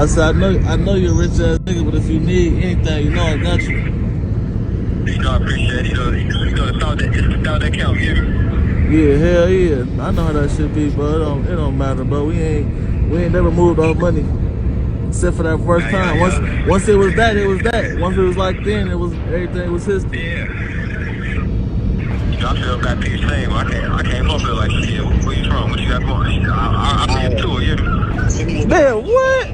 I said, I know you're a rich ass nigga, but if you need anything, you know I got you. You know, I appreciate it. You know the thought that count, you hear me? Yeah, hell yeah. I know how that shit be, bro. It don't matter, bro. We ain't never moved off money. Except for that first time. Once it was that, it was that. Once it was like then, it was everything was history. Yeah. You know, I feel bad for you saying, I came up here like, shit, where you from? What you got going? I live too, you hear me? Man, what?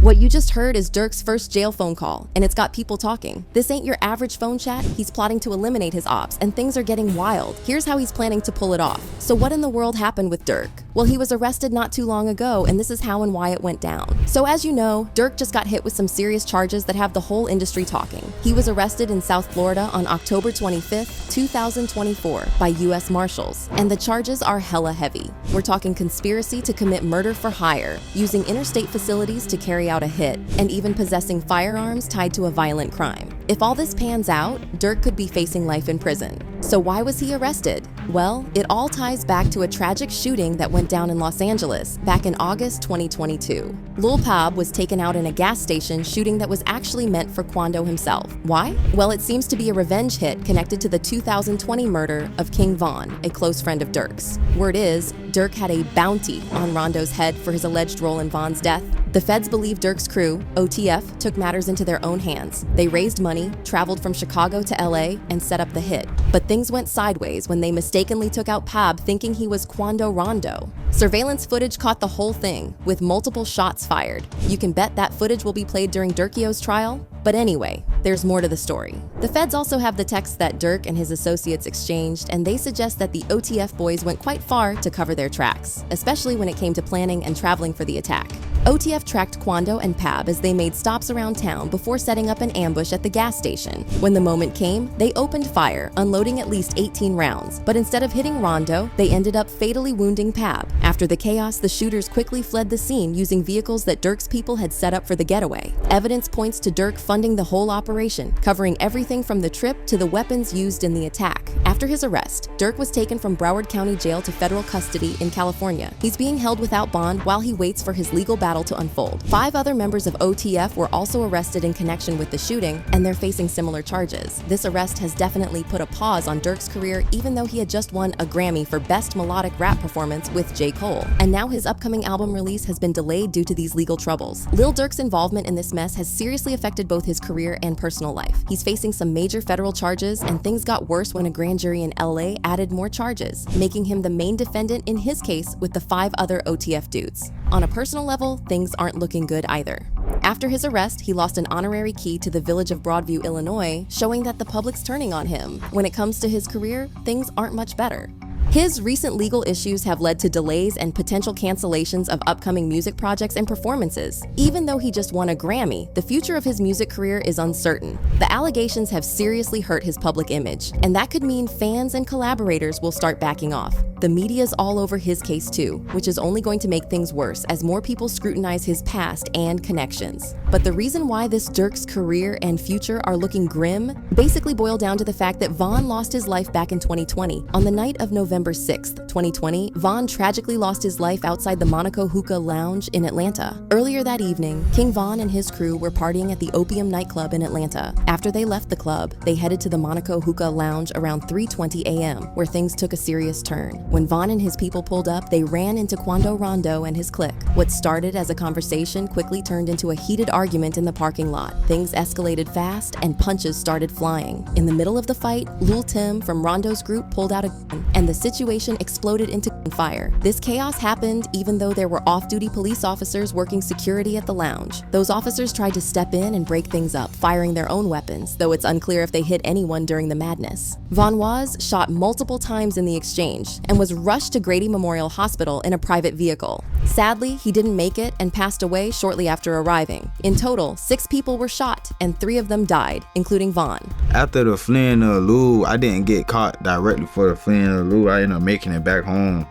What you just heard is Durk's first jail phone call, and it's got people talking. This ain't your average phone chat. He's plotting to eliminate his ops, and things are getting wild. Here's how he's planning to pull it off. So what in the world happened with Durk? Well, he was arrested not too long ago, and this is how and why it went down. So as you know, Durk just got hit with some serious charges that have the whole industry talking. He was arrested in South Florida on October 25th, 2024 by U.S. Marshals, and the charges are hella heavy. We're talking conspiracy to commit murder for hire, using interstate facilities to carry out a hit, and even possessing firearms tied to a violent crime. If all this pans out, Durk could be facing life in prison. So why was he arrested? Well, it all ties back to a tragic shooting that went down in Los Angeles back in August 2022. Lil Pab was taken out in a gas station shooting that was actually meant for Quando himself. Why? Well, it seems to be a revenge hit connected to the 2020 murder of King Von, a close friend of Durk's. Word is, Durk had a bounty on Rondo's head for his alleged role in Von's death. The feds believe Durk's crew, OTF, took matters into their own hands. They raised money, traveled from Chicago to LA, and set up the hit. But things went sideways when they mistakenly took out Pab thinking he was Quando Rondo. Surveillance footage caught the whole thing, with multiple shots fired. You can bet that footage will be played during Durkio's trial. But anyway, there's more to the story. The feds also have the texts that Durk and his associates exchanged, and they suggest that the OTF boys went quite far to cover their tracks, especially when it came to planning and traveling for the attack. OTF tracked Quando and Pab as they made stops around town before setting up an ambush at the gas station. When the moment came, they opened fire, unloading at least 18 rounds. But instead of hitting Rondo, they ended up fatally wounding Pab. After the chaos, the shooters quickly fled the scene using vehicles that Durk's people had set up for the getaway. Evidence points to Durk funding the whole operation, covering everything from the trip to the weapons used in the attack. After his arrest, Durk was taken from Broward County Jail to federal custody in California. He's being held without bond while he waits for his legal battle to unfold. 5 other members of OTF were also arrested in connection with the shooting, and they're facing similar charges. This arrest has definitely put a pause on Durk's career, even though he had just won a Grammy for Best Melodic Rap Performance with J. Cole. And now his upcoming album release has been delayed due to these legal troubles. Lil Durk's involvement in this mess has seriously affected both his career and personal life. He's facing some major federal charges, and things got worse when a grand jury in LA added more charges, making him the main defendant in his case with the 5 other OTF dudes. On a personal level, things aren't looking good either. After his arrest, he lost an honorary key to the village of Broadview, Illinois, showing that the public's turning on him. When it comes to his career, things aren't much better. His recent legal issues have led to delays and potential cancellations of upcoming music projects and performances. Even though he just won a Grammy, the future of his music career is uncertain. The allegations have seriously hurt his public image, and that could mean fans and collaborators will start backing off. The media's all over his case too, which is only going to make things worse as more people scrutinize his past and connections. But the reason why this Durk's career and future are looking grim basically boil down to the fact that Von lost his life back in 2020. On the night of November 6th, 2020, Von tragically lost his life outside the Monaco Hookah Lounge in Atlanta. Earlier that evening, King Von and his crew were partying at the Opium nightclub in Atlanta. After they left the club, they headed to the Monaco Hookah Lounge around 3:20 a.m., where things took a serious turn. When Von and his people pulled up, they ran into Quando Rondo and his clique. What started as a conversation quickly turned into a heated argument in the parking lot. Things escalated fast, and punches started flying. In the middle of the fight, Lil Tim from Rondo's group pulled out a gun, and the situation exploded into fire. This chaos happened even though there were off-duty police officers working security at the lounge. Those officers tried to step in and break things up, firing their own weapons, though it's unclear if they hit anyone during the madness. Von was shot multiple times in the exchange and was rushed to Grady Memorial Hospital in a private vehicle. Sadly, he didn't make it and passed away shortly after arriving. In total, 6 people were shot and 3 of them died, including Von. After the fleeing of Lou, I didn't get caught directly for the fleeing of Lou. I ended up making it back home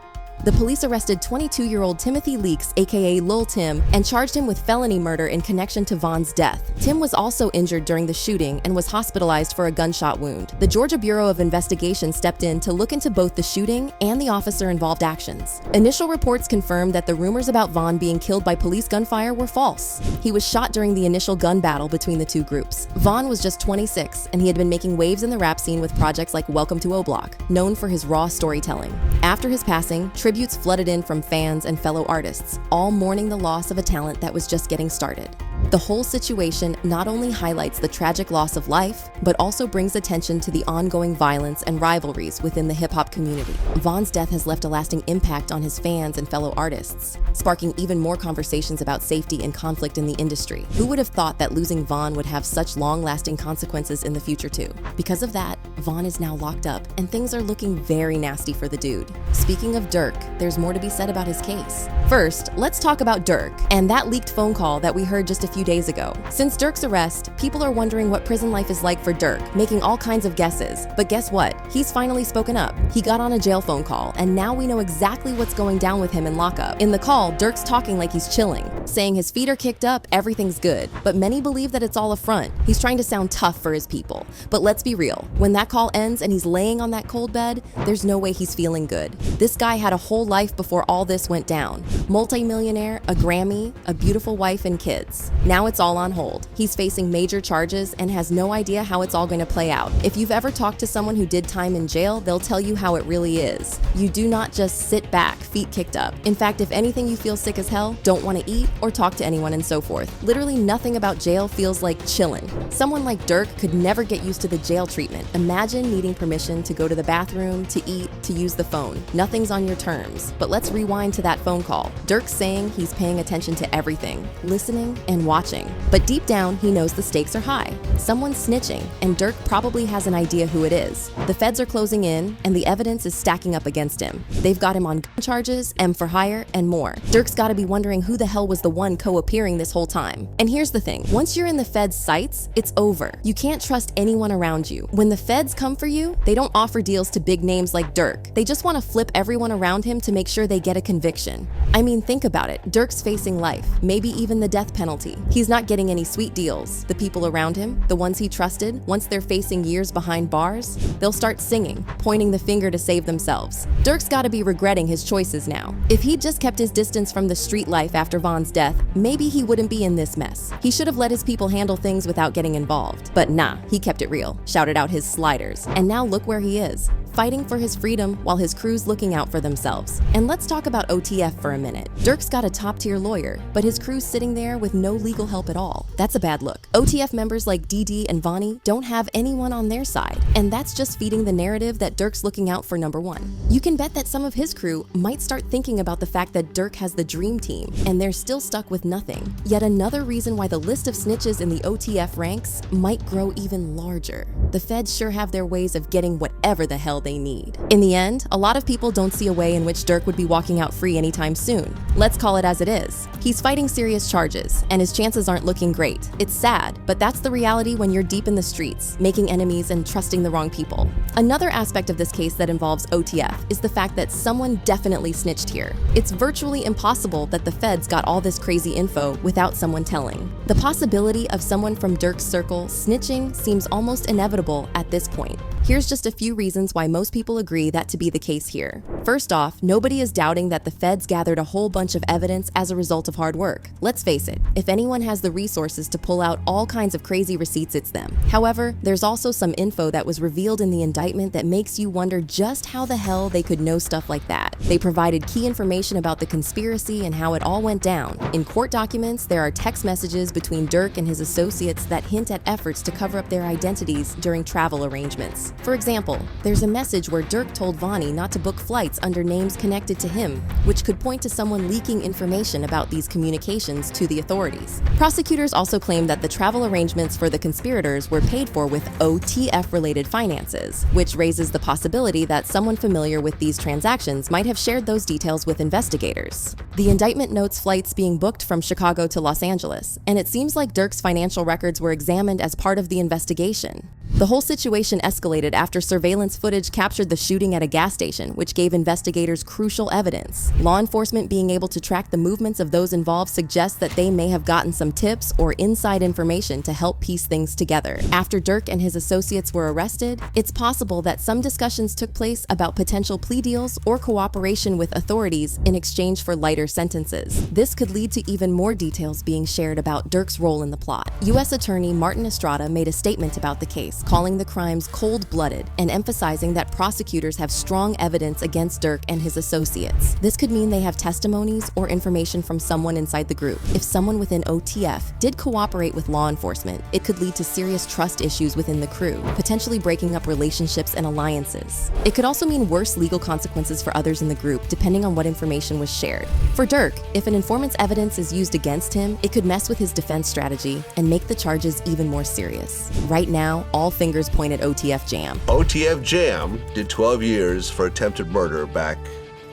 The police arrested 22-year-old Timothy Leaks, aka Lil Tim, and charged him with felony murder in connection to Von's death. Tim was also injured during the shooting and was hospitalized for a gunshot wound. The Georgia Bureau of Investigation stepped in to look into both the shooting and the officer-involved actions. Initial reports confirmed that the rumors about Von being killed by police gunfire were false. He was shot during the initial gun battle between the two groups. Von was just 26, and he had been making waves in the rap scene with projects like Welcome to O-Block, known for his raw storytelling. After his passing, tributes flooded in from fans and fellow artists, all mourning the loss of a talent that was just getting started. The whole situation not only highlights the tragic loss of life, but also brings attention to the ongoing violence and rivalries within the hip-hop community. Von's death has left a lasting impact on his fans and fellow artists, sparking even more conversations about safety and conflict in the industry. Who would have thought that losing Von would have such long-lasting consequences in the future too? Because of that, Von is now locked up, and things are looking very nasty for the dude. Speaking of Durk, there's more to be said about his case. First, let's talk about Durk and that leaked phone call that we heard just a few days ago. Since Durk's arrest, people are wondering what prison life is like for Durk, making all kinds of guesses. But guess what? He's finally spoken up. He got on a jail phone call, and now we know exactly what's going down with him in lockup. In the call, Durk's talking like he's chilling, saying his feet are kicked up, everything's good. But many believe that it's all a front. He's trying to sound tough for his people. But let's be real. When that call ends and he's laying on that cold bed, there's no way he's feeling good. This guy had a whole life before all this went down. Multi-millionaire, a Grammy, a beautiful wife and kids. Now it's all on hold. He's facing major charges and has no idea how it's all going to play out. If you've ever talked to someone who did time in jail, they'll tell you how it really is. You do not just sit back, feet kicked up. In fact, if anything, you feel sick as hell, don't want to eat or talk to anyone and so forth. Literally nothing about jail feels like chillin'. Someone like Durk could never get used to the jail treatment. Imagine needing permission to go to the bathroom, to eat, to use the phone. Nothing's on your terms. But let's rewind to that phone call. Durk's saying he's paying attention to everything, listening and watching. But deep down, he knows the stakes are high. Someone's snitching, and Durk probably has an idea who it is. The feds are closing in, and the evidence is stacking up against him. They've got him on gun charges, M for hire, and more. Durk's gotta be wondering who the hell was the one co-appearing this whole time. And here's the thing, once you're in the feds' sights, it's over. You can't trust anyone around you. When the feds come for you, they don't offer deals to big names like Durk. They just want to flip everyone around him to make sure they get a conviction. I mean, think about it. Durk's facing life, maybe even the death penalty. He's not getting any sweet deals. The people around him, the ones he trusted, once they're facing years behind bars, they'll start singing, pointing the finger to save themselves. Durk's gotta be regretting his choices now. If he'd just kept his distance from the street life after Von's death, maybe he wouldn't be in this mess. He should have let his people handle things without getting involved. But nah, he kept it real, shouted out his sliders, and now look where he is, fighting for his freedom while his crew's looking out for themselves. And let's talk about OTF for a minute. Durk's got a top-tier lawyer, but his crew's sitting there with no legal help at all. That's a bad look. OTF members like DD and Vonnie don't have anyone on their side, and that's just feeding the narrative that Durk's looking out for number one. You can bet that some of his crew might start thinking about the fact that Durk has the dream team, and they're still stuck with nothing. Yet another reason why the list of snitches in the OTF ranks might grow even larger. The feds sure have their ways of getting whatever the hell they need. In the end, a lot of people don't see a way in which Durk would be walking out free anytime soon. Let's call it as it is. He's fighting serious charges, and his chances aren't looking great. It's sad, but that's the reality when you're deep in the streets, making enemies and trusting the wrong people. Another aspect of this case that involves OTF is the fact that someone definitely snitched here. It's virtually impossible that the feds got all this crazy info without someone telling. The possibility of someone from Durk's circle snitching seems almost inevitable at this point. Here's just a few reasons why most people agree that to be the case here. First off, nobody is doubting that the feds gathered a whole bunch of evidence as a result of hard work. Let's face it, if anyone has the resources to pull out all kinds of crazy receipts, it's them. However, there's also some info that was revealed in the indictment that makes you wonder just how the hell they could know stuff like that. They provided key information about the conspiracy and how it all went down. In court documents, there are text messages between Durk and his associates that hint at efforts to cover up their identities during travel arrangements. For example, there's a message where Durk told Vonnie not to book flights under names connected to him, which could point to someone leaking information about these communications to the authorities. Prosecutors also claim that the travel arrangements for the conspirators were paid for with OTF-related finances, which raises the possibility that someone familiar with these transactions might have shared those details with investigators. The indictment notes flights being booked from Chicago to Los Angeles, and it seems like Durk's financial records were examined as part of the investigation. The whole situation escalated after surveillance footage captured the shooting at a gas station, which gave investigators crucial evidence. Law enforcement being able to track the movements of those involved suggests that they may have gotten some tips or inside information to help piece things together. After Durk and his associates were arrested, it's possible that some discussions took place about potential plea deals or cooperation with authorities in exchange for lighter sentences. This could lead to even more details being shared about Durk's role in the plot. U.S. Attorney Martin Estrada made a statement about the case, calling the crimes cold-blooded and emphasizing that prosecutors have strong evidence against Durk and his associates. This could mean they have testimonies or information from someone inside the group. If someone within OTF did cooperate with law enforcement, it could lead to serious trust issues within the crew, potentially breaking up relationships and alliances. It could also mean worse legal consequences for others in the group, depending on what information was shared. For Durk, if an informant's evidence is used against him, it could mess with his defense strategy and make the charges even more serious. Right now, all fingers point at OTF Jam. OTF Jam did 12 years for attempted murder back,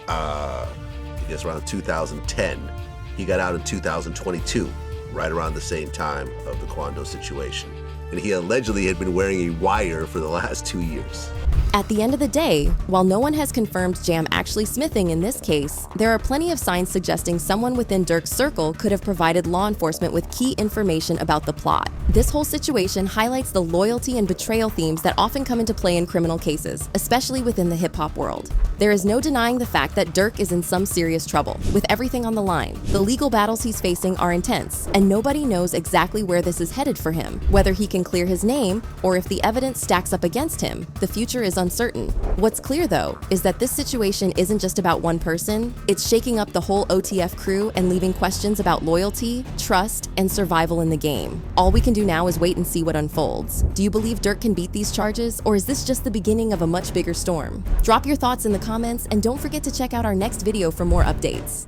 I guess around 2010. He got out in 2022, right around the same time of the Quando situation. And he allegedly had been wearing a wire for the last 2 years. At the end of the day, while no one has confirmed Jam actually smithing in this case, there are plenty of signs suggesting someone within Durk's circle could have provided law enforcement with key information about the plot. This whole situation highlights the loyalty and betrayal themes that often come into play in criminal cases, especially within the hip-hop world. There is no denying the fact that Durk is in some serious trouble, with everything on the line. The legal battles he's facing are intense, and nobody knows exactly where this is headed for him. Whether he can clear his name, or if the evidence stacks up against him, the future is uncertain. What's clear, though, is that this situation isn't just about one person. It's shaking up the whole OTF crew and leaving questions about loyalty, trust, and survival in the game. All we can do now is wait and see what unfolds. Do you believe Durk can beat these charges, or is this just the beginning of a much bigger storm? Drop your thoughts in the comments, and don't forget to check out our next video for more updates.